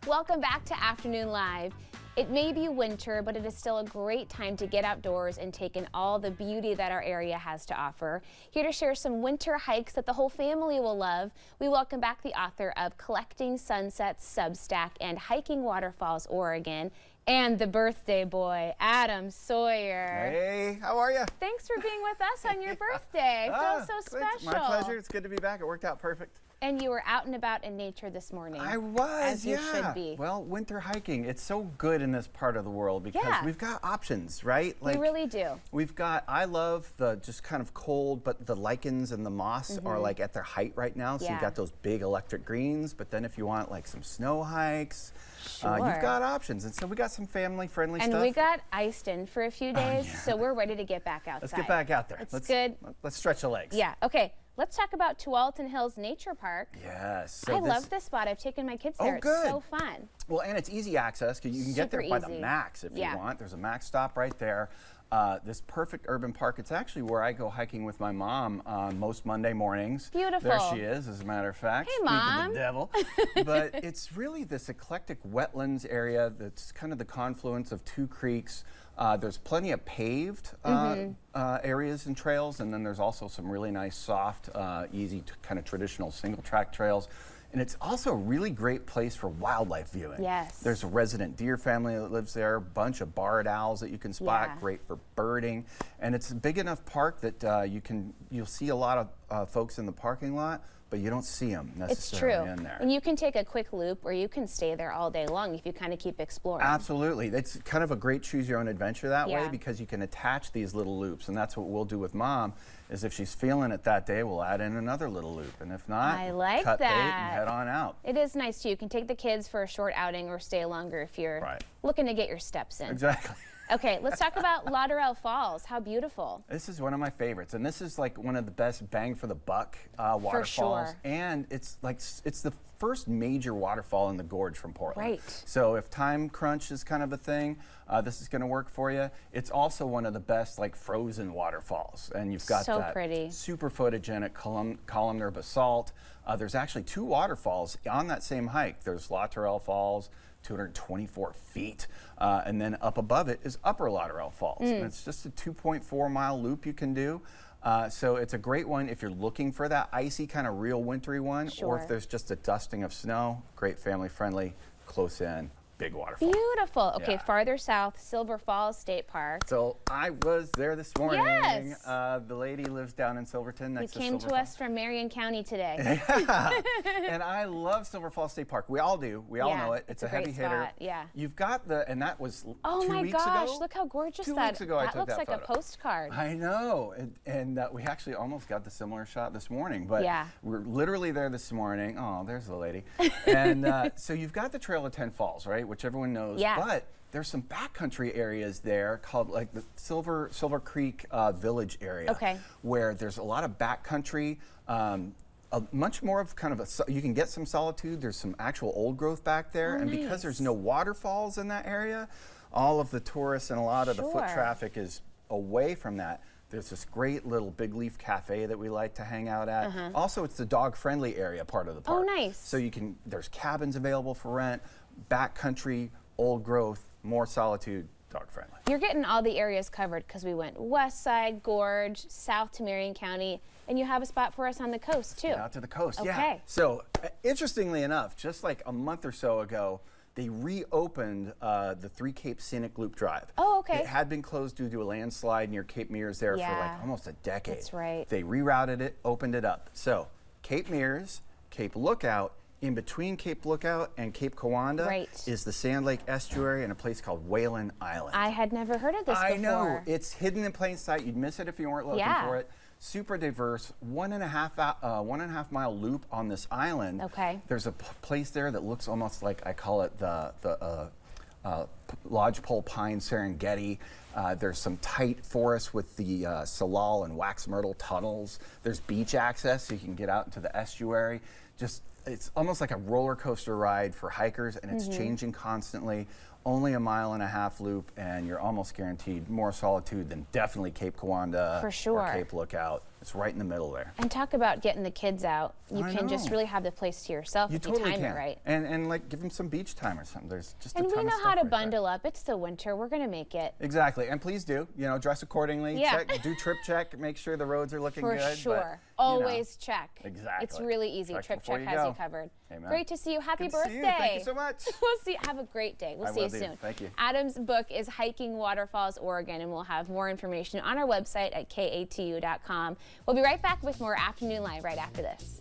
Welcome back to Afternoon Live. It may be winter, but it is still a great time to get outdoors and take in all the beauty that our area has to offer. Here to share some winter hikes that the whole family will love, we welcome back the author of Collecting Sunsets, Substack, and Hiking Waterfalls, Oregon, and the birthday boy, Adam Sawyer. Hey, how are you? Thanks for being with us on your birthday. It feels so special. My pleasure. It's good to be back. It worked out perfect. And you were out and about in nature this morning. I was, as you should be. Well, winter hiking, it's so good in this part of the world because we've got options, right? Like, we really do. We've got, I love the just kind of cold, but the lichens and the moss are like at their height right now. So you've got those big electric greens, but then if you want like some snow hikes, you've got options. And so we got some family-friendly stuff. And we got iced in for a few days, so we're ready to get back outside. Let's get back out there. It's good. Let's stretch the legs. Yeah, okay. Let's talk about Tualatin Hills Nature Park. Yes. So I love this spot. I've taken my kids there. Oh, good. It's so fun. Well, and it's easy access because you can get there by the Max if you want. There's a Max stop right there. This perfect urban park. It's actually where I go hiking with my mom on most Monday mornings. Beautiful. There she is, as a matter of fact. Hey, Mom. Speaking of the devil. But it's really this eclectic wetlands area that's kind of the confluence of two creeks. There's plenty of paved areas and trails, and then there's also some really nice, soft, easy, kind of traditional single-track trails. And it's also a really great place for wildlife viewing. Yes. There's a resident deer family that lives there, a bunch of barred owls that you can spot, great for birding. And it's a big enough park that you'll see a lot of folks in the parking lot, but you don't see them necessarily in there. And you can take a quick loop or you can stay there all day long if you kind of keep exploring. Absolutely. It's kind of a great choose your own adventure that way because you can attach these little loops, and that's what we'll do with Mom, is if she's feeling it that day, we'll add in another little loop, and if not, cut bait and head on out. It is nice too. You can take the kids for a short outing or stay longer if you're looking to get your steps in. Exactly. Okay, let's talk about Waterfalls Falls. How beautiful. This is one of my favorites, and this is like one of the best bang for the buck waterfalls. For sure. And it's the first major waterfall in the gorge from Portland. Right. So if time crunch is kind of a thing, this is going to work for you. It's also one of the best like frozen waterfalls, and you've got that pretty. Super photogenic columnar basalt. There's actually two waterfalls on that same hike. There's Lateral Falls, 224 feet, and then up above it is Upper Lateral Falls. And it's just a 2.4-mile loop you can do. So it's a great one if you're looking for that icy kind of real wintry one, or if there's just a dusting of snow. Great family-friendly, close in, big waterfall. Beautiful. Okay, farther south, Silver Falls State Park. So I was there this morning. Yes. The lady lives down in Silverton next to Silver Falls. You came to us from Marion County today. And I love Silver Falls State Park. We all do. We all know it. It's a heavy hitter. Yeah. You've got and that was 2 weeks ago. Oh my gosh, look how gorgeous 2 weeks ago I took looks like a postcard. I know. And we actually almost got the similar shot this morning. But we're literally there this morning. Oh, there's the lady. And so you've got the Trail of 10 Falls, right, which everyone knows. Yeah. But there's some backcountry areas there called like the Silver Creek Village area, where there's a lot of backcountry, much more of kind of you can get some solitude. There's some actual old growth back there, and because there's no waterfalls in that area, all of the tourists and a lot of the foot traffic is away from that. There's this great little Big Leaf Cafe that we like to hang out at. Also, it's the dog-friendly area part of the park. Oh, nice. So there's cabins available for rent, backcountry, old growth, more solitude, dog-friendly. You're getting all the areas covered because we went west side, Gorge, south to Marion County, and you have a spot for us on the coast, too. Out to the coast, yeah. So, interestingly enough, just like a month or so ago, they reopened the Three Cape Scenic Loop Drive. Oh, okay. It had been closed due to a landslide near Cape Mears there for like almost a decade. That's right. They rerouted it, opened it up. So, Cape Mears, Cape Lookout, in between Cape Lookout and Cape Coanda is the Sand Lake Estuary and a place called Whalen Island. I had never heard of this before. I know. It's hidden in plain sight. You'd miss it if you weren't looking for it. Super diverse, 1.5 mile loop on this island. Okay. There's a place there that looks almost like, I call it the Lodgepole Pine Serengeti. There's some tight forests with the salal and wax myrtle tunnels. There's beach access, so you can get out into the estuary. It's almost like a roller coaster ride for hikers, and it's changing constantly. Only a 1.5 mile loop, and you're almost guaranteed more solitude than definitely Cape Kiwanda for sure. or Cape Lookout. It's right in the middle there. And talk about getting the kids out. You can just really have the place to yourself if you time it right. And like give them some beach time or something. There's just and a ton we know of how to right bundle there. up. It's the winter. We're gonna make it. Exactly. And please do, dress accordingly. Yeah. Do trip check. Make sure the roads are looking for good. For sure. But, always check. Exactly. It's really easy. Trip check has you covered. Amen. Great to see you. Happy Good birthday. To see you. Thank you so much. We'll see. Have a great day. We'll see you soon. Thank you. Adam's book is Hiking Waterfalls, Oregon, and we'll have more information on our website at katu.com. We'll be right back with more Afternoon Live right after this.